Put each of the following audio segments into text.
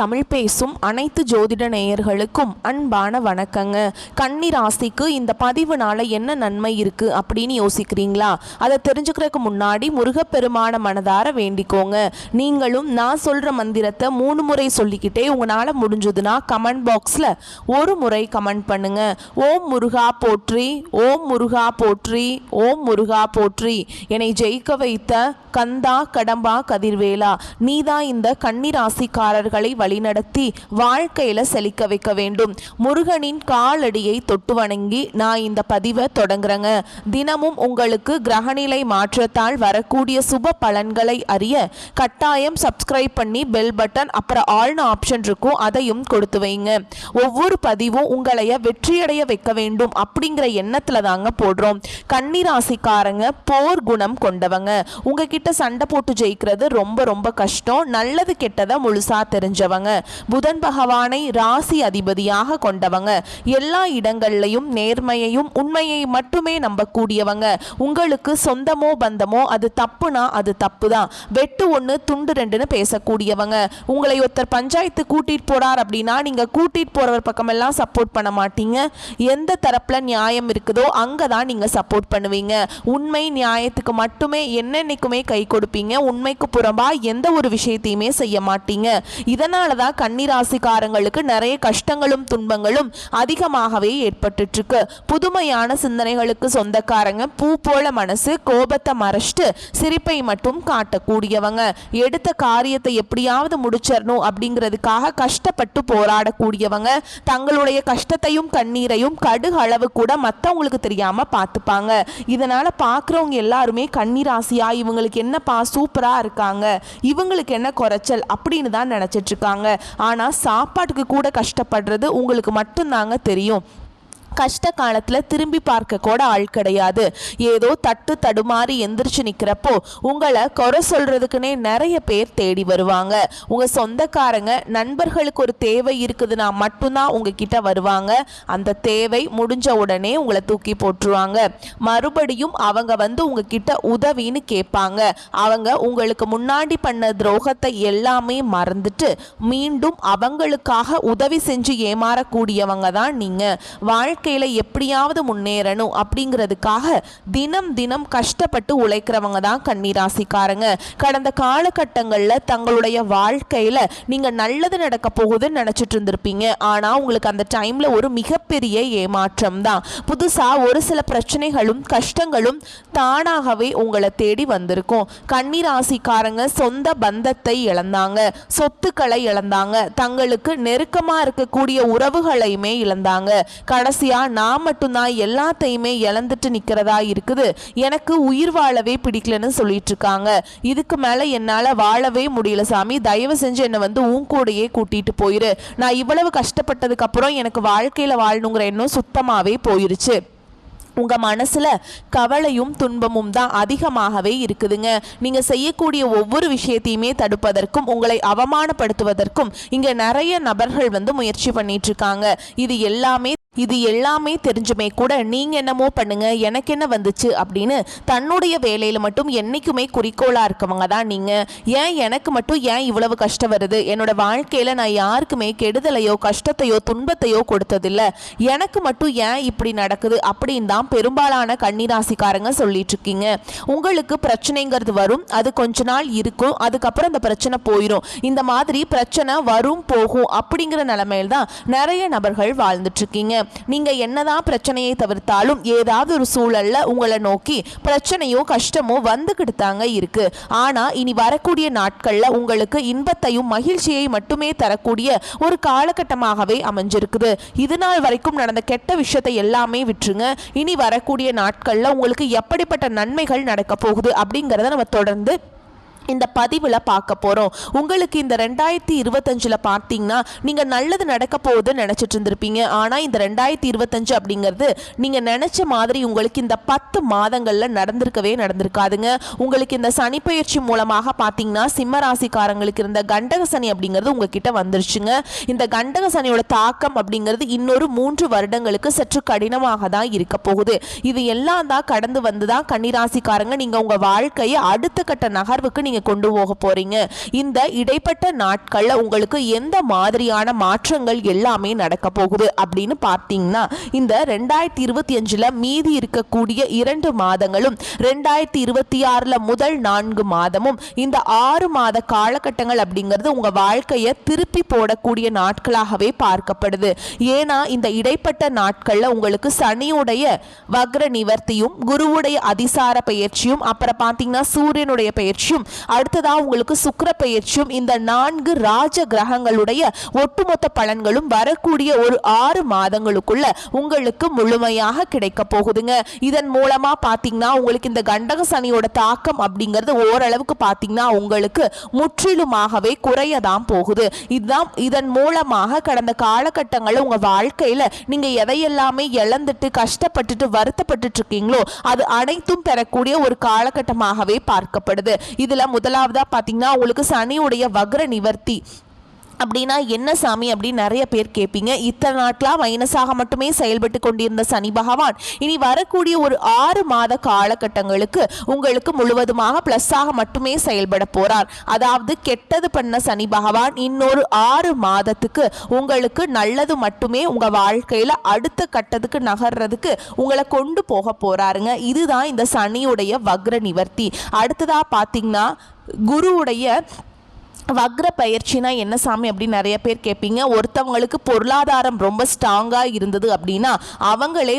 தமிழ் பேசும் அனைத்து ஜோதிட நேயர்களுக்கும் அன்பான வணக்கங்க. கன்னி ராசிக்கு இந்த பதிவுனால என்ன நன்மை இருக்கு அப்படின்னு யோசிக்கிறீங்களா? அதை தெரிஞ்சுக்கிறதுக்கு முன்னாடி முருகப்பெருமான மனதார வேண்டிக்கோங்க. நீங்களும் நான் சொல்ற மந்திரத்தை 3 முறை சொல்லிக்கிட்டே உங்களால முடிஞ்சதுன்னா கமெண்ட் பாக்ஸ்ல ஒரு முறை கமெண்ட் பண்ணுங்க. ஓம் முருகா போற்றி, ஓம் முருகா போற்றி, ஓம் முருகா போற்றி. என்னை ஜெயிக்க வைத்த கந்தா கடம்பா கதிர்வேலா, நீதான் இந்த கன்னி ராசிக்காரர்களை வழிநடத்தி வாழ்க்கையில செழிக்க வைக்க வேண்டும். முருகனின் காலடியை தொட்டு வணங்கி நான் இந்த பதிவை தொடங்குறேங்க. தினமும் உங்களுக்கு கிரகநிலை மாற்றத்தால் வரக்கூடிய சுப பலன்களை அறிய கட்டாயம் சப்ஸ்கிரைப் பண்ணி பெல் பட்டன் அப்புறம் ஆல்னு ஆப்ஷன் இருக்கும், அதையும் கொடுத்து வைங்க. ஒவ்வொரு பதிவும் உங்களைய வெற்றியடைய வைக்க வேண்டும் அப்படிங்கிற எண்ணத்துல தாங்க போடுறோம். கன்னி ராசிக்காரங்க போர் குணம் கொண்டவங்க. உங்ககிட்ட சண்டை போட்டு ஜெயிக்கிறது ரொம்ப ரொம்ப கஷ்டம். நல்லது கெட்டதை முழுசா தெரிஞ்சவங்க. புதன் பகவானை ராசி அதிபதியாக கொண்டவங்க. எல்லா இடங்கள்லையும் நேர்மையையும் உண்மையை மட்டுமே நம்பக்கூடியவங்க. உங்களுக்கு சொந்தமோ பந்தமோ அது தப்புனா அது தப்பு தான், வெட்டு ஒன்று துண்டு ரெண்டுன்னு பேசக்கூடியவங்க. உங்களை ஒருத்தர் பஞ்சாயத்து கூட்டிட்டு போறார் அப்படின்னா நீங்க கூட்டிட்டு போறவர் பக்கமெல்லாம் சப்போர்ட் பண்ண மாட்டீங்க. எந்த தரப்புல நியாயம் இருக்குதோ அங்கதான் நீங்க சப்போர்ட் பண்ணுவீங்க. உண்மை நியாயத்துக்கு மட்டுமே என்னென்னைக்குமே கை கொடுப்பீங்க. உண்மைக்கு புறம்பா எந்த ஒரு விஷயத்தையுமே செய்ய மாட்டீங்க. இதனாலதான் கன்னி ராசிக்காரங்களுக்கு நிறைய கஷ்டங்களும் துன்பங்களும் அதிகமாகவே ஏற்பட்டு இருக்கு. புதுமையான சிந்தனைகளுக்கு சொந்தக்காரங்க. பூ போல மனசு, கோபத்தை மறைச்சிட்டு சிரிப்பை மட்டும் காட்டக்கூடியவங்க. எடுத்த காரியத்தை எப்படியாவது முடிச்சிடணும் அப்படிங்கிறதுக்காக கஷ்டப்பட்டு போராடக்கூடியவங்க. தங்களுடைய கஷ்டத்தையும் கண்ணீரையும் கடுகு அளவு கூட மற்றவங்களுக்கு தெரியாம பார்த்துப்பாங்க. இதனால பார்க்குறவங்க எல்லாருமே கன்னி ராசியா இவங்களுக்கு என்னப்பா சூப்பரா இருக்காங்க, இவங்களுக்கு என்ன குறைச்சல் அப்படின்னு தான் நினைச்சிட்டு இருக்காங்க. ஆனா சாப்பாட்டுக்கு கூட கஷ்டப்படுறது உங்களுக்கு மட்டும்தாங்க தெரியும். கஷ்ட காலத்தில் திரும்பி பார்க்க கூட ஆள் கிடையாது. ஏதோ தட்டு தடுமாறி எந்திரிச்சு நிற்கிறப்போ உங்களை குறை சொல்றதுக்குன்னே நிறைய பேர் தேடி வருவாங்க. உங்க சொந்தக்காரங்க நண்பர்களுக்கு ஒரு தேவை இருக்குதுன்னா மட்டும்தான் உங்ககிட்ட வருவாங்க. அந்த தேவை முடிஞ்ச உடனே உங்களை தூக்கி போட்டுருவாங்க. மறுபடியும் அவங்க வந்து உங்ககிட்ட உதவின்னு கேட்பாங்க. அவங்க உங்களுக்கு முன்னாடி பண்ண துரோகத்தை எல்லாமே மறந்துட்டு மீண்டும் அவங்களுக்காக உதவி செஞ்சு ஏமாறக்கூடியவங்க தான் நீங்க. வாழ்க்கையில எப்படியாவது முன்னேறணும் அப்படிங்கிறதுக்காக தினம் தினம் கஷ்டப்பட்டு உழைக்கிறவங்க தான் கன்னி ராசிக்காரங்க. கடந்த காலகட்டங்களில் தங்களுடைய வாழ்க்கையில நீங்க நல்லது நடக்க போகுதுன்னு நினைச்சிட்டு இருந்திருப்பீங்க. ஆனா உங்களுக்கு அந்த டைம்ல ஒரு மிகப்பெரிய ஏமாற்றம் தான். புதுசா ஒரு சில பிரச்சனைகளும் கஷ்டங்களும் தானாகவே உங்களை தேடி வந்திருக்கும். கன்னி ராசிக்காரங்க சொந்த பந்தத்தை இழந்தாங்க, சொத்துக்களை இழந்தாங்க, தங்களுக்கு நெருக்கமா இருக்கக்கூடிய உறவுகளையுமே இழந்தாங்க. கடைசியா நான் மட்டும்தான் எல்லாத்தையுமே இழந்துட்டு நிக்கிறதா இருக்குது, எனக்கு உயிர் வாழவே பிடிக்கலன்னு சொல்லிட்டு இருக்காங்க. இதுக்கு மேல என்னால வாழவே முடியல சாமி, தயவு செஞ்சு என்னை வந்து உன் கூடையே கூட்டிட்டு போயிரு. நான் இவ்வளவு கஷ்டப்பட்டதுக்கு அப்புறம் எனக்கு வாழ்க்கையில வாழணுங்கிற எண்ணம் சுத்தமாவே போயிருச்சு. உங்க மனசுல கவலையும் துன்பமும் தான் அதிகமாகவே இருக்குதுங்க. நீங்க செய்யக்கூடிய ஒவ்வொரு விஷயத்தையுமே தடுப்பதற்கும் உங்களை அவமானப்படுத்துவதற்கும் இங்க நிறைய நபர்கள் வந்து முயற்சி பண்ணிட்டு இருக்காங்க. இது எல்லாமே தெரிஞ்சுமே கூட நீங்க என்னமோ பண்ணுங்க எனக்கு என்ன வந்துச்சு அப்படின்னு தன்னுடைய வேலையில மட்டும் என்னைக்குமே குறிக்கோளா இருக்கவங்க தான் நீங்க. ஏன் எனக்கு மட்டும் ஏன் இவ்வளவு கஷ்டம் வருது, என்னோட வாழ்க்கையில நான் யாருக்குமே கெடுதலையோ கஷ்டத்தையோ துன்பத்தையோ கொடுத்ததில்லை, எனக்கு மட்டும் ஏன் இப்படி நடக்குது அப்படின்னு தான் பெரும்பாலான கன்னிராசிக்காரங்க சொல்லிட்டு இருக்கீங்க. உங்களுக்கு பிரச்சனைங்கிறது வரும், அது கொஞ்ச நாள் இருக்கும், அதுக்கப்புறம் அந்த பிரச்சனை போயிடும். இந்த மாதிரி பிரச்சனை வரும் போகும் அப்படிங்கிற நிலைமையில தான் நிறைய நபர்கள் வாழ்ந்துட்டு இருக்கீங்க. நீங்க என்னதான் பிரச்சனையை தவிர்த்தாலும் ஏதாவது ஒரு சூழல்ல உங்களை நோக்கி பிரச்சனையோ கஷ்டமோ வந்துகிட்டு தாங்க இருக்கு. ஆனா இனி வரக்கூடிய நாட்கள்ல உங்களுக்கு இன்பத்தையும் மகிழ்ச்சியை மட்டுமே தரக்கூடிய ஒரு காலகட்டமாகவே அமைஞ்சிருக்குது. இது நாள் வரைக்கும் நடந்த கெட்ட விஷயத்தை எல்லாமே விட்டுருங்க. இனி வரக்கூடிய நாட்கள்ல உங்களுக்கு எப்படிப்பட்ட நன்மைகள் நடக்க போகுது அப்படிங்கிறத நம்ம தொடர்ந்து இந்த பதிவில் பார்க்க போகிறோம். உங்களுக்கு இந்த 2025 பார்த்தீங்கன்னா நீங்கள் நல்லது நடக்க போகுதுன்னு நினச்சிட்டு இருந்திருப்பீங்க. ஆனால் இந்த 2025 அப்படிங்கிறது நீங்கள் நினச்ச மாதிரி உங்களுக்கு இந்த 10 மாதங்களில் நடந்திருக்காதுங்க. உங்களுக்கு இந்த சனிப்பெயர்ச்சி மூலமாக பார்த்தீங்கன்னா சிம்ம ராசிக்காரங்களுக்கு இருந்த கண்டக சனி அப்படிங்கிறது உங்ககிட்ட வந்துருச்சுங்க. இந்த கண்டக சனியோட தாக்கம் அப்படிங்கிறது இன்னொரு 3 வருடங்களுக்கு சற்று கடினமாக தான் இருக்க போகுது. இது எல்லாம் தான் கடந்து வந்து தான் கன்னிராசிக்காரங்க நீங்கள் உங்கள் வாழ்க்கையை அடுத்த கட்ட நகர்வுக்கு நீங்க கொண்டு போக போறீங்க. இந்த இடைப்பட்ட நாட்கள்ல உங்களுக்கு எந்த மாதிரியான மாற்றங்கள் எல்லாமே நடக்க போகுது அப்படின்னு பார்த்தீங்கன்னா, இந்த 2025ல மீதி இருக்கக்கூடிய 2 மாதங்களும் 2026ல முதல் 4 மாதமும் இந்த 6 மாத காலகட்டங்கள் அப்படிங்கிறது உங்க வாழ்க்கையை திருப்பி போடக்கூடிய நாட்களாகவே பார்க்கப்படுது. ஏன்னா இந்த இடைப்பட்ட நாட்கள்ல உங்களுக்கு சனியுடைய வக்ர நிவர்த்தியும் குருவுடைய அதிசார பயிற்சியும் அப்புறம் பார்த்தீங்கன்னா சூரியனுடைய பயிற்சியும் அடுத்ததா உங்களுக்கு சுக்கிர பயிற்சியும் இந்த 4 ராஜ கிரகங்களுடைய ஒட்டுமொத்த பலன்களும் வரக்கூடிய ஒரு 6 மாதங்களுக்குள்ள உங்களுக்கு முழுமையாக கிடைக்க போகுதுங்க. இதன் மூலமா பார்த்தீங்கன்னா உங்களுக்கு இந்த கண்டக சனியோட தாக்கம் அப்படிங்கிறது ஓரளவுக்கு பார்த்தீங்கன்னா உங்களுக்கு முற்றிலுமாகவே குறையதான் போகுது. இதன் மூலமாக கடந்த காலகட்டங்களில் உங்க வாழ்க்கையில நீங்க எதையெல்லாமே இழந்துட்டு கஷ்டப்பட்டுட்டு வருத்தப்பட்டு இருக்கீங்களோ அது அனைத்தும் பெறக்கூடிய ஒரு காலகட்டமாகவே பார்க்கப்படுது. இதுல முதலாவதா பாத்தீங்கன்னா உங்களுக்கு சனியுடைய வக்ர நிவர்த்தி அப்படின்னா என்ன சாமி அப்படின்னு நிறைய பேர் கேட்பீங்க. இத்தனை நாட்களாக மைனஸாக மட்டுமே செயல்பட்டு கொண்டிருந்த சனி பகவான் இனி வரக்கூடிய ஒரு 6 மாத காலகட்டங்களுக்கு உங்களுக்கு முழுவதுமாக பிளஸ்ஸாக மட்டுமே செயல்பட போறார். அதாவது கெட்டது பண்ண சனி பகவான் இன்னொரு 6 மாதத்துக்கு உங்களுக்கு நல்லது மட்டுமே உங்க வாழ்க்கையில அடுத்த கட்டத்துக்கு நகர்றதுக்கு உங்களை கொண்டு போக போறாருங்க. இதுதான் இந்த சனியுடைய வக்ர நிவர்த்தி. அடுத்ததா பார்த்தீங்கன்னா குருவுடைய வக்ர பயிற்சினா என்ன சாமி அப்படின்னு நிறைய பேர் கேட்பீங்க. ஒருத்தவங்களுக்கு பொருளாதாரம் ரொம்ப ஸ்ட்ராங்காக இருந்தது அப்படின்னா அவங்களே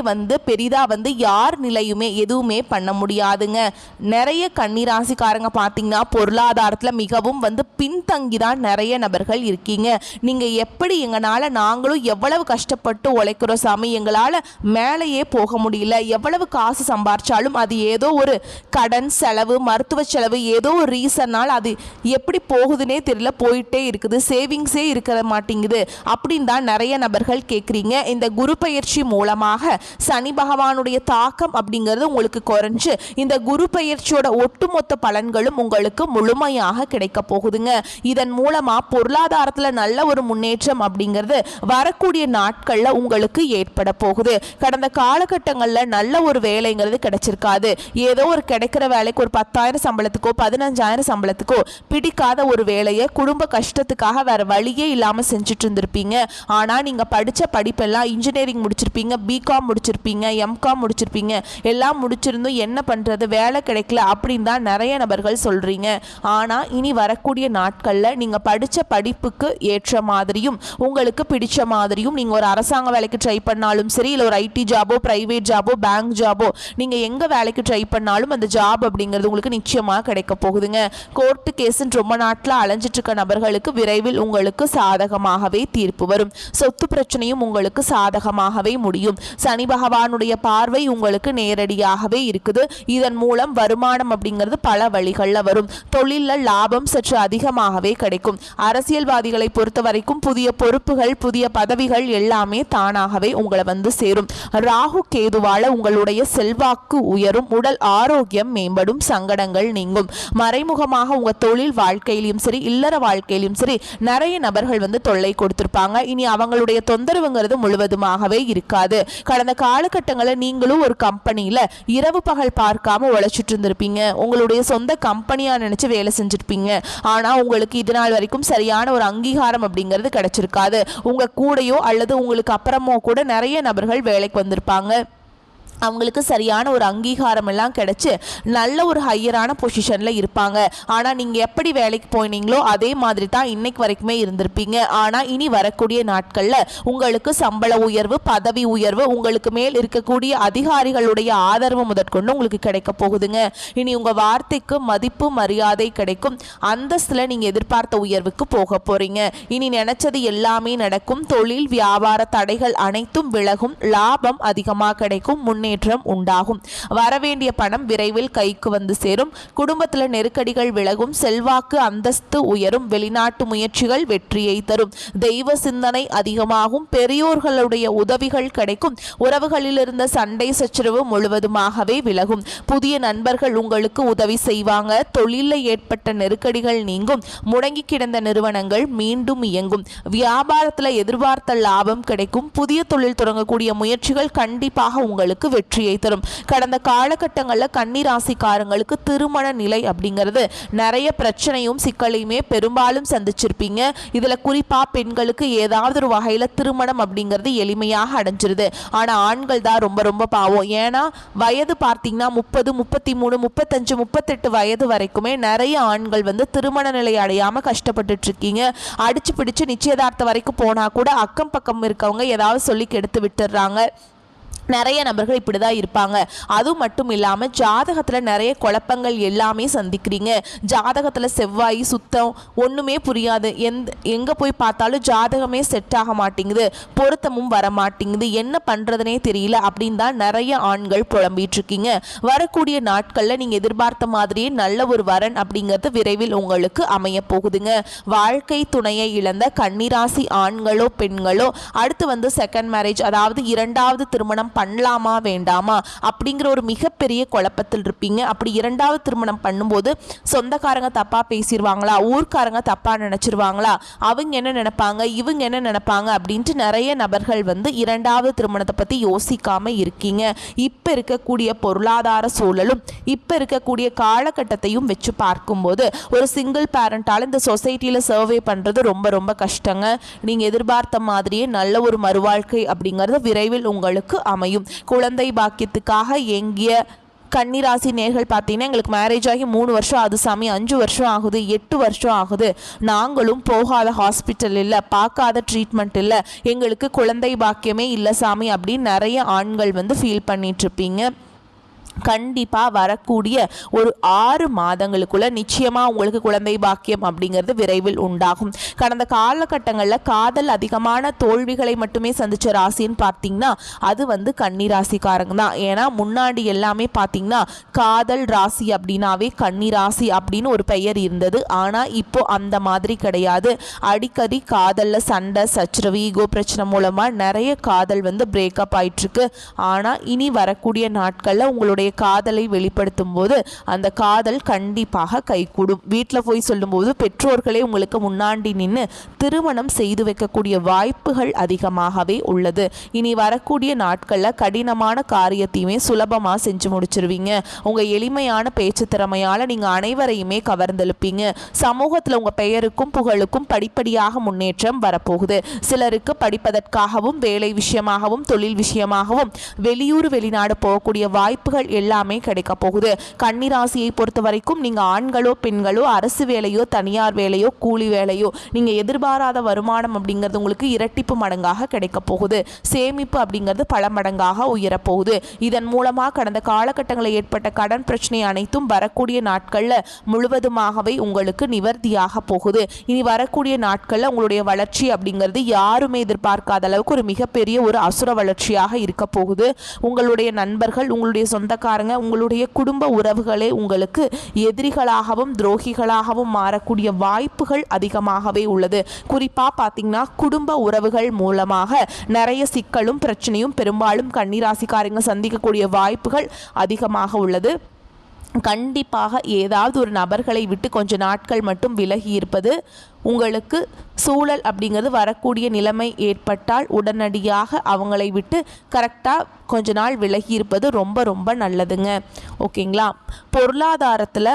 பெரிதாக யார் நிலையுமே எதுவுமே பண்ண முடியாதுங்க. நிறைய கன்னிராசிக்காரங்க பார்த்தீங்கன்னா பொருளாதாரத்தில் மிகவும் பின்தங்கி தான் நிறைய நபர்கள் இருக்கீங்க. நீங்கள் எப்படி எங்களால் நாங்களும் எவ்வளவு கஷ்டப்பட்டு உழைக்கிறோம் சாமி, எங்களால் மேலேயே போக முடியல, எவ்வளவு காசு சம்பாரிச்சாலும் அது ஏதோ ஒரு கடன் செலவு மருத்துவ செலவு ஏதோ ஒரு ரீசனால் அது எப்படி போகுதுன்னே தெரியல, போயிட்டே இருக்குது, சேவிங்ஸே இருக்க மாட்டேங்குது அப்படின்னு தான் நிறைய நபர்கள் கேட்குறீங்க. இந்த குரு பயிற்சி மூலமாக சனி பகவானுடைய தாக்கம் அப்படிங்கிறது உங்களுக்கு குறைஞ்சு இந்த குரு பயிற்சியோட ஒட்டுமொத்த பலன்களும் உங்களுக்கு முழுமையாக கிடைக்க போகுதுங்க. இதன் மூலமா பொருளாதாரத்தில் நல்ல ஒரு முன்னேற்றம் அப்படிங்கிறது வரக்கூடிய நாட்களில் உங்களுக்கு ஏற்பட போகுது. கடந்த காலகட்டங்களில் நல்ல ஒரு வேலைங்கிறது கிடைச்சிருக்காது. ஏதோ ஒரு கிடைக்கிற வேலைக்கு ஒரு 10,000 சம்பளத்துக்கோ 15,000 சம்பளத்துக்கோ பிடிக்காத ஒரு வேலையை குடும்ப கஷ்டத்துக்காக வேற வழியே இல்லாம செஞ்சுட்டு இருந்திருப்பீங்க. ஆனா நீங்க படிச்ச படிப்பெல்லாம் இன்ஜினியரிங் முடிச்சிருப்பீங்க, பிகாம் முடிச்சிருப்பீங்க, எம்காம் முடிச்சிருப்பீங்க, எல்லாம் முடிச்சிருந்தும் என்ன பண்றது வேலை கிடைக்கல அப்படின்னு தான் நிறைய நபர்கள் சொல்றீங்க. ஆனா இனி வரக்கூடிய நாட்கள்ல நீங்க படிச்ச படிப்புக்கு ஏற்ற மாதிரியும் உங்களுக்கு பிடிச்ச மாதிரியும் நீங்க ஒரு அரசாங்க வேலைக்கு ட்ரை பண்ணாலும் சரி, இல்லை ஒரு ஐடி ஜாபோ பிரைவேட் ஜாபோ பேங்க் ஜாபோ நீங்க எங்க வேலைக்கு ட்ரை பண்ணாலும் அந்த ஜாப் அப்படிங்கிறது உங்களுக்கு நிச்சயமா கிடைக்க போகுதுங்க. கோர்ட்டு கேஸ்ன்னு ரொம்ப நாட்களா அலைஞ்சிட்டு இருக்க நபர்களுக்கு விரைவில் உங்களுக்கு சாதகமாகவே தீர்ப்பு வரும். சொத்து பிரச்சனையும் உங்களுக்கு சாதகமாகவே முடியும். சனி பகவானுடைய பார்வை உங்களுக்கு நேரடியாகவே இருக்குது. இதன் மூலம் வருமானம் அப்படிங்கிறது பல வழிகளில் வரும். தொழிலில் லாபம் சற்று அதிகமாகவே கிடைக்கும். அரசியல்வாதிகளை பொறுத்த வரைக்கும் புதிய பொறுப்புகள் புதிய பதவிகள் எல்லாமே தானாகவே உங்களை சேரும். ராகு கேதுவால உங்களுடைய செல்வாக்கு உயரும், உடல் ஆரோக்கியம் மேம்படும், சங்கடங்கள் நீங்கும். மறைமுகமாக உங்க தொழில் வாழ்க்கையிலும் சரி இல்லற வாழ்க்கையிலும் சரி நிறைய நபர்கள் தொல்லை கொடுத்திருப்பாங்க. இனி அவங்களுடைய தொந்தரவுங்கிறது முழுவதுமாகவே இருக்காது. கடந்த காலகட்டங்களில் நீங்களும் ஒரு கம்பெனியில இரவு பகல் பார்க்காம உழைச்சிட்டு இருந்திருப்பீங்க. உங்களுடைய சொந்த கம்பெனியா நினைச்சு வேலை செஞ்சிருப்பீங்க. ஆனா உங்களுக்கு இது நாள் வரைக்கும் சரியான ஒரு அங்கீகாரம் அப்படிங்கிறது கிடைச்சிருக்காது. உங்க கூடயோ அல்லது உங்களுக்கு அப்புறமோ கூட நிறைய நபர்கள் வேலைக்கு வந்திருப்பாங்க. அவங்களுக்கு சரியான ஒரு அங்கீகாரம் எல்லாம் கிடைச்சு நல்ல ஒரு ஹையரான பொசிஷனில் இருப்பாங்க. ஆனால் நீங்கள் எப்படி வேலைக்கு போனீங்களோ அதே மாதிரி தான் இன்னைக்கு வரைக்குமே இருந்திருப்பீங்க. ஆனால் இனி வரக்கூடிய நாட்களில் உங்களுக்கு சம்பள உயர்வு பதவி உயர்வு உங்களுக்கு மேல் இருக்கக்கூடிய அதிகாரிகளுடைய ஆதரவு முதற்கொண்டு உங்களுக்கு கிடைக்க போகுதுங்க. இனி உங்கள் வார்த்தைக்கு மதிப்பு மரியாதை கிடைக்கும். அந்தஸ்தில் நீங்கள் எதிர்பார்த்த உயர்வுக்கு போக போகிறீங்க. இனி நினைச்சது எல்லாமே நடக்கும். தொழில் வியாபார தடைகள் அனைத்தும் விலகும். லாபம் அதிகமாக கிடைக்கும். முன்னேற்றம் உண்டாகும். வரவேண்டிய பணம் விரைவில் கைக்கு சேரும். குடும்பத்தில் நெருக்கடிகள் விலகும். செல்வாக்கு அந்தஸ்து உயரும். வெளிநாட்டு முயற்சிகள் வெற்றியை தரும். தெய்வ சிந்தனை அதிகமாகும். பெரியோர்களுடைய உதவிகள் கிடைக்கும். உறவுகளில் இருந்த சண்டை சச்சரவு முழுவதுமாகவே விலகும். புதிய நண்பர்கள் உங்களுக்கு உதவி செய்வாங்க. தொழிலில் ஏற்பட்ட நெருக்கடிகள் நீங்கும். முடங்கி கிடந்த நிறுவனங்கள் மீண்டும் இயங்கும். வியாபாரத்தில் எதிர்பார்த்த லாபம் கிடைக்கும். புதிய தொழில் தொடங்கக்கூடிய முயற்சிகள் கண்டிப்பாக உங்களுக்கு வெற்றியை தரும். கடந்த காலகட்டங்களில் கன்னிராசிக்காரங்களுக்கு திருமண நிலை அப்படிங்கிறது நிறைய பிரச்சனையும் சிக்கலையுமே பெரும்பாலும் சந்திச்சிருப்பீங்க. இதுல குறிப்பா பெண்களுக்கு ஏதாவது ஒரு வகையில திருமணம் அப்படிங்கிறது எளிமையாக அடைஞ்சிருது. ஆனா ஆண்கள் தான் ரொம்ப ரொம்ப பாவம். ஏன்னா வயது பார்த்தீங்கன்னா 30, 33, 35, 38 வயது வரைக்குமே நிறைய ஆண்கள் திருமண நிலை அடையாம கஷ்டப்பட்டுட்டு இருக்கீங்க. அடிச்சு பிடிச்சு நிச்சயதார்த்தம் வரைக்கும் போனா கூட அக்கம் பக்கம் இருக்கவங்க ஏதாவது சொல்லி கெடுத்து விட்டுறாங்க. நிறைய நபர்கள் இப்படி தான் இருப்பாங்க. அதுவும் மட்டும் இல்லாமல் ஜாதகத்தில் நிறைய குழப்பங்கள் எல்லாமே சந்திக்கிறீங்க. ஜாதகத்தில் செவ்வாய் சுத்தம் ஒன்றுமே புரியாது. எங்கே போய் பார்த்தாலும் ஜாதகமே செட் ஆக மாட்டேங்குது, பொருத்தமும் வர மாட்டேங்குது, என்ன பண்ணுறதுனே தெரியல அப்படின்னு தான் நிறைய ஆண்கள் புலம்பிட்டு இருக்கீங்க. வரக்கூடிய நாட்களில் நீங்கள் எதிர்பார்த்த மாதிரியே நல்ல ஒரு வரன் அப்படிங்கிறது விரைவில் உங்களுக்கு அமைய போகுதுங்க. வாழ்க்கை துணையை இழந்த கன்னிராசி ஆண்களோ பெண்களோ அடுத்து செகண்ட் மேரேஜ், அதாவது இரண்டாவது திருமணம் பண்ணலாமா வேண்டாமா அப்படிங்கிற ஒரு மிகப்பெரிய குழப்பத்தில் இருப்பீங்க. அப்படி இரண்டாவது திருமணம் பண்ணும்போது சொந்தக்காரங்க தப்பா பேசிடுவாங்களா, ஊர்க்காரங்க தப்பா நினைச்சிருவாங்களா, அவங்க என்ன நினைப்பாங்க, இவங்க என்ன நினைப்பாங்க அப்படின்ட்டு நிறைய நபர்கள் இரண்டாவது திருமணத்தை பத்தி யோசிக்காம இருக்கீங்க. இப்ப இருக்கக்கூடிய பொருளாதார சூழலும் இப்ப இருக்கக்கூடிய காலகட்டத்தையும் வச்சு பார்க்கும்போது ஒரு சிங்கிள் பேரண்டால இந்த சொசைட்டியில சர்வே பண்றது ரொம்ப ரொம்ப கஷ்டங்க. நீங்க எதிர்பார்த்த மாதிரியே நல்ல ஒரு மறுவாழ்க்கை அப்படிங்கிறது விரைவில் உங்களுக்கு அமையும். குழந்தை பாக்கியத்துக்காக எங்கிய கன்னிராசி நேர்கள் பார்த்தீங்கன்னா, எங்களுக்கு மேரேஜ் ஆகி 3 வருஷம் ஆகுது சாமி, 5 வருஷம் ஆகுது, 8 வருஷம் ஆகுது, நாங்களும் போகாத ஹாஸ்பிட்டல் இல்லை, பார்க்காத ட்ரீட்மெண்ட் இல்லை, எங்களுக்கு குழந்தை பாக்கியமே இல்லை சாமி அப்படின்னு நிறைய ஆண்கள் ஃபீல் பண்ணிட்டு இருப்பீங்க. கண்டிப்பாக வரக்கூடிய ஒரு 6 மாதங்களுக்குள்ள நிச்சயமாக உங்களுக்கு குழந்தை பாக்கியம் அப்படிங்கிறது விரைவில் உண்டாகும். கடந்த காலகட்டங்களில் காதல் அதிகமான தோல்விகளை மட்டுமே சந்திச்ச ராசின்னு பார்த்தீங்கன்னா அது கன்னிராசிக்காரங்க தான். ஏன்னா முன்னாடி எல்லாமே பார்த்தீங்கன்னா காதல் ராசி அப்படின்னாவே கன்னிராசி அப்படின்னு ஒரு பெயர் இருந்தது. ஆனால் இப்போ அந்த மாதிரி கிடையாது. அடிக்கடி காதலில் சண்டை சச்சரவு ஈகோ பிரச்சனை மூலமாக நிறைய காதல் பிரேக்கப் ஆயிட்டுருக்கு. ஆனால் இனி வரக்கூடிய நாட்களில் உங்களுடைய காதலை வெளிப்படுத்தும் போது அந்த காதல் கண்டிப்பாக கைகூடும். வீட்டில் போய் சொல்லும்போது பெற்றோர்களே உங்களுக்கு முன்னாடி நின்று திருமணம் செய்து வைக்கக்கூடிய வாய்ப்புகள் அதிகமாகவே உள்ளது. இனி வரக்கூடிய நாட்களில் கடினமான காரியத்தையுமே சுலபமாக செஞ்சு முடிச்சிருவீங்க. உங்கள் எளிமையான பேச்சு திறமையால் நீங்கள் அனைவரையுமே கவர்ந்தெழுப்பீங்க. சமூகத்தில் உங்கள் பெயருக்கும் புகழுக்கும் படிப்படியாக முன்னேற்றம் வரப்போகுது. சிலருக்கு படிப்பதற்காகவும் வேலை விஷயமாகவும் தொழில் விஷயமாகவும் வெளியூர் வெளிநாடு போகக்கூடிய வாய்ப்புகள் எல்லாமே கிடைக்க போகுது. கன்னிராசியை பொறுத்த வரைக்கும் நீங்க ஆண்களோ பெண்களோ அரசு வேலையோ தனியார் வேலையோ கூலி வேலையோ நீங்க எதிர்பாராத வருமானம் அப்படிங்கிறது உங்களுக்கு இரட்டிப்பு மடங்காக கிடைக்க போகுது. சேமிப்பு அப்படிங்கிறது பல மடங்காக உயரப்போகுது. இதன் மூலமாக கடந்த காலகட்டங்களில் ஏற்பட்ட கடன் பிரச்சனை அனைத்தும் வரக்கூடிய நாட்கள்ல முழுவதுமாகவே உங்களுக்கு நிவர்த்தியாக போகுது. இனி வரக்கூடிய நாட்கள்ல உங்களுடைய வளர்ச்சி அப்படிங்கிறது யாருமே எதிர்பார்க்காத அளவுக்கு ஒரு மிகப்பெரிய ஒரு அசுர வளர்ச்சியாக இருக்க போகுது. உங்களுடைய நண்பர்கள், உங்களுடைய சொந்தக்காரங்க, உங்களுடைய குடும்ப உறவுகளே உங்களுக்கு எதிரிகளாகவும் துரோகிகளாகவும் மாறக்கூடிய வாய்ப்புகள் அதிகமாகவே உள்ளது. குறிப்பா பார்த்தீங்கன்னா குடும்ப உறவுகள் மூலமாக நிறைய சிக்கலும் பிரச்சனையும் பெரும்பாலும் கன்னிராசிக்காரங்க சந்திக்கக்கூடிய வாய்ப்புகள் அதிகமாக உள்ளது. கண்டிப்பாக ஏதாவது ஒரு நபர்களை விட்டு கொஞ்ச நாட்கள் மட்டும் விலகி இருப்பது உங்களுக்கு சூழல் அப்படிங்கிறது வரக்கூடிய நிலைமை ஏற்பட்டால் உடனடியாக அவங்களை விட்டு கரெக்டாக கொஞ்ச நாள் விலகி இருப்பது ரொம்ப ரொம்ப நல்லதுங்க. ஓகேங்களா? பொருளாதாரத்தில்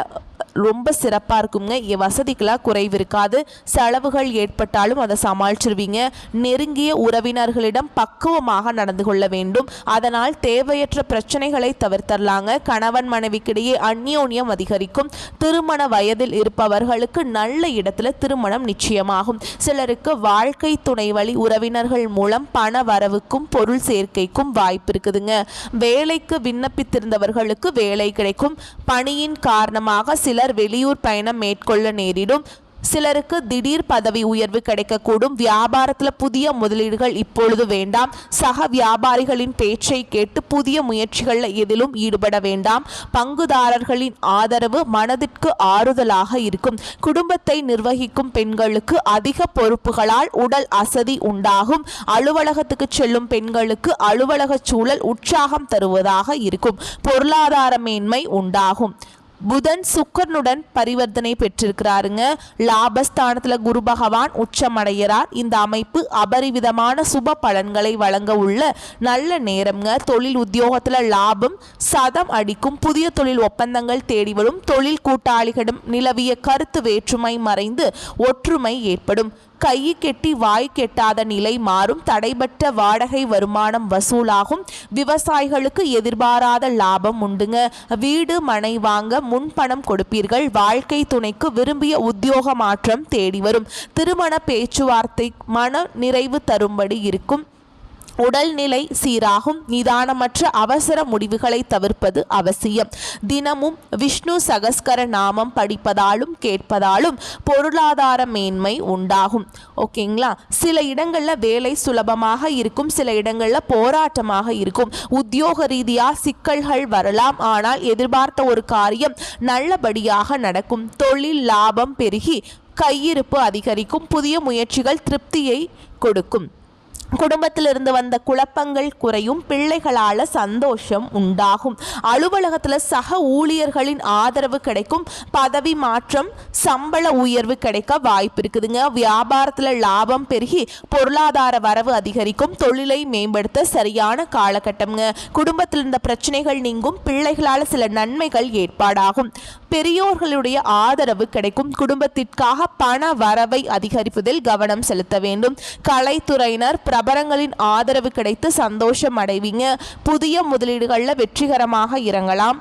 ரொம்ப சிறப்பாக இருக்குங்க. வசதிக்கெல்லாம் குறைவு இருக்காது. செலவுகள் ஏற்பட்டாலும் அதை சமாளிச்சிருவீங்க. நெருங்கிய உறவினர்களிடம் பக்குவமாக நடந்து கொள்ள வேண்டும். அதனால் தேவையற்ற பிரச்சனைகளை தவிர்த்தரலாங்க. கணவன் மனைவிக்கிடையே அந்யோன்யம் அதிகரிக்கும். திருமண வயதில் இருப்பவர்களுக்கு நல்ல இடத்துல திருமணம் நிச்சயமாகும். சிலருக்கு வாழ்க்கை துணை வழி உறவினர்கள் மூலம் பண வரவுக்கும் பொருள் சேர்க்கைக்கும் வாய்ப்பு இருக்குதுங்க. வேலைக்கு விண்ணப்பித்திருந்தவர்களுக்கு வேலை கிடைக்கும். பணியின் காரணமாக சிலர் வெளியூர் பயணம் மேற்கொள்ள நேரிடும். சிலருக்கு திடீர் பதவி உயர்வு கிடைக்கக்கூடும். வியாபாரத்தில் புதிய முதலீடுகள் இப்பொழுது வேண்டாம். சக வியாபாரிகளின் பேச்சை கேட்டு புதிய முயற்சிகளில் எதிலும் ஈடுபட வேண்டாம். பங்குதாரர்களின் ஆதரவு மனதிற்கு ஆறுதலாக இருக்கும். குடும்பத்தை நிர்வகிக்கும் பெண்களுக்கு அதிக பொறுப்புகளால் உடல் அசதி உண்டாகும். அலுவலகத்துக்கு செல்லும் பெண்களுக்கு அலுவலக சூழல் உற்சாகம் தருவதாக இருக்கும். பொருளாதார மேன்மை உண்டாகும். புதன் சுக்கரனுடன் பரிவர்த்தனை பெற்றிருக்கிறாருங்க. லாபஸ்தானத்துல குரு பகவான் உச்சமடைகிறார். இந்த அமைப்பு அபரிவிதமான சுப பலன்களை வழங்க உள்ள நல்ல நேரம்ங்க. தொழில் உத்தியோகத்துல லாபம் சதம் அடிக்கும். புதிய தொழில் ஒப்பந்தங்கள் தேடி வரும். தொழில் கூட்டாளிகளிடம் நிலவிய கருத்து வேற்றுமை மறைந்து ஒற்றுமை ஏற்படும். கை கெட்டி வாய் கெட்டாத நிலை மாறும். தடைபட்ட வாடகை வருமானம் வசூலாகும். விவசாயிகளுக்கு எதிர்பாராத லாபம் உண்டுங்க. வீடு மனை வாங்க முன்பணம் கொடுப்பீர்கள். வாழ்க்கை துணைக்கு விரும்பிய உத்தியோக மாற்றம் தேடி வரும். திருமண பேச்சுவார்த்தை மன நிறைவு தரும்படி இருக்கும். உடல்நிலை சீராகும். நிதானமற்ற அவசர முடிவுகளை தவிர்ப்பது அவசியம். தினமும் விஷ்ணு சகஸ்கர நாமம் படிப்பதாலும் கேட்பதாலும் பொருளாதார மேன்மை உண்டாகும். ஓகேங்களா? சில இடங்களில் வேலை சுலபமாக இருக்கும், சில இடங்களில் போராட்டமாக இருக்கும். உத்தியோக ரீதியாக சிக்கல்கள் வரலாம், ஆனால் எதிர்பார்த்த ஒரு காரியம் நல்லபடியாக நடக்கும். தொழில் லாபம் பெருகி கையிருப்பு அதிகரிக்கும். புதிய முயற்சிகள் திருப்தியை கொடுக்கும். குடும்பத்திலிருந்து வந்த குழப்பங்கள் குறையும். பிள்ளைகளால் சந்தோஷம் உண்டாகும். அலுவலகத்தில் சக ஊழியர்களின் ஆதரவு கிடைக்கும். பதவி மாற்றம் சம்பள உயர்வு கிடைக்க வாய்ப்பு இருக்குதுங்க. வியாபாரத்தில் லாபம் பெருகி பொருளாதார வரவு அதிகரிக்கும். தொழிலை மேம்படுத்த சரியான காலகட்டம்ங்க. குடும்பத்தில் இருந்த பிரச்சனைகள் நீங்கும். பிள்ளைகளால் சில நன்மைகள் ஏற்பாடாகும். பெரியோர்களுடைய ஆதரவு கிடைக்கும். குடும்பத்திற்காக பண வரவை அதிகரிப்பதில் கவனம் செலுத்த வேண்டும். கலைத்துறையினர் பிரபலங்களின் ஆதரவு கிடைத்து சந்தோஷம் அடைவீங்க. புதிய முதலீடுகளில் வெற்றிகரமாக இறங்கலாம்.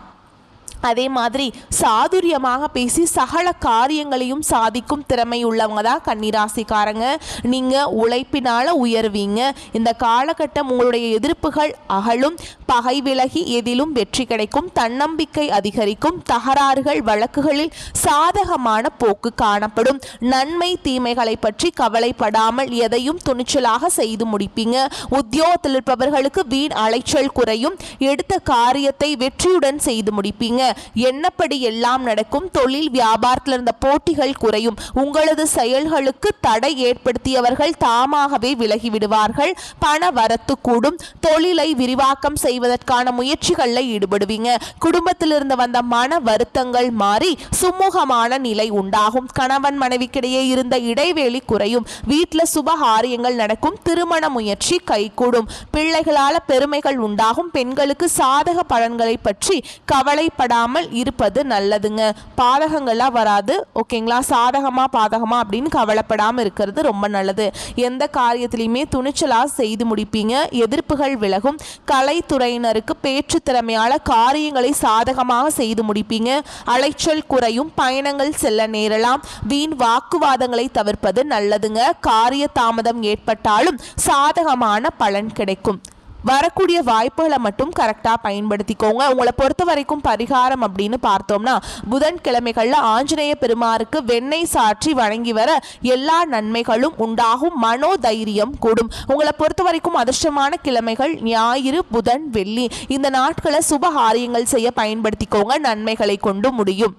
அதே மாதிரி சாதுரியமாக பேசி சகல காரியங்களையும் சாதிக்கும் திறமை உள்ளவங்க தான் கன்னிராசிக்காரங்க. நீங்கள் உழைப்பினால் உயர்வீங்க. இந்த காலகட்டம் உங்களுடைய எதிர்ப்புகள் அகலும். பகை விலகி எதிலும் வெற்றி கிடைக்கும். தன்னம்பிக்கை அதிகரிக்கும். தகராறுகள் வழக்குகளில் சாதகமான போக்கு காணப்படும். நன்மை தீமைகளை பற்றி கவலைப்படாமல் எதையும் துணிச்சலாக செய்து முடிப்பீங்க. உத்தியோகத்தில் இருப்பவர்களுக்கு வீண் அலைச்சல் குறையும். எடுத்த காரியத்தை வெற்றியுடன் செய்து முடிப்பீங்க. என்னப்படி எல்லாம் நடக்கும். தொழில் வியாபாரத்தில் இருந்த போட்டிகள் குறையும். உங்களது செயல்களுக்கு தடை ஏற்படுத்தியவர்கள் தாமாகவே விலகிவிடுவார்கள். பண வரத்து கூடும். தொழிலை விரிவாக்கம் செய்வதற்கான முயற்சிகளில் ஈடுபடுவீங்க. குடும்பத்தில் இருந்து வந்த மன வருத்தங்கள் மாறி சுமூகமான நிலை உண்டாகும். கணவன் மனைவிக்கிடையே இருந்த இடைவெளி குறையும். வீட்டில் சுபகாரியங்கள் நடக்கும். திருமண முயற்சி கைகூடும். பிள்ளைகளால் பெருமைகள் உண்டாகும். பெண்களுக்கு சாதக பலன்களை பற்றி கவலைப்படாமல் இருப்பது நல்லதுங்க. பாதகங்கள்லாம் வராது. ஓகேங்களா? சாதகமா பாதகமா அப்படின்னு கவலைப்படாமல் இருக்கிறது ரொம்ப நல்லது. எந்த காரியத்திலையுமே துணிச்சலாக செய்து முடிப்பீங்க. எதிர்ப்புகள் விலகும். கலைத்துறையினருக்கு பேச்சு திறமையால காரியங்களை சாதகமாக செய்து முடிப்பீங்க. அலைச்சல் குறையும். பயணங்கள் செல்ல நேரலாம். வீண் வாக்குவாதங்களை தவிர்ப்பது நல்லதுங்க. காரிய தாமதம் ஏற்பட்டாலும் சாதகமான பலன் கிடைக்கும். வரக்கூடிய வாய்ப்புகளை மட்டும் கரெக்டாக பயன்படுத்திக்கோங்க. உங்களை பொறுத்த வரைக்கும் பரிகாரம் அப்படின்னு பார்த்தோம்னா புதன்கிழமைகளில் ஆஞ்சநேய பெருமாருக்கு வெண்ணெய் சாற்றி வணங்கி வர எல்லா நன்மைகளும் உண்டாகும். மனோதைரியம் கூடும். உங்களை பொறுத்த வரைக்கும் அதிர்ஷ்டமான கிழமைகள் ஞாயிறு, புதன், வெள்ளி. இந்த நாட்களை சுபகாரியங்கள் செய்ய பயன்படுத்திக்கோங்க. நன்மைகளை கொண்டு முடியும்.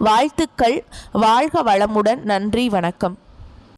வாழ்த்துக்கள். வாழ்க வளமுடன். நன்றி, வணக்கம்.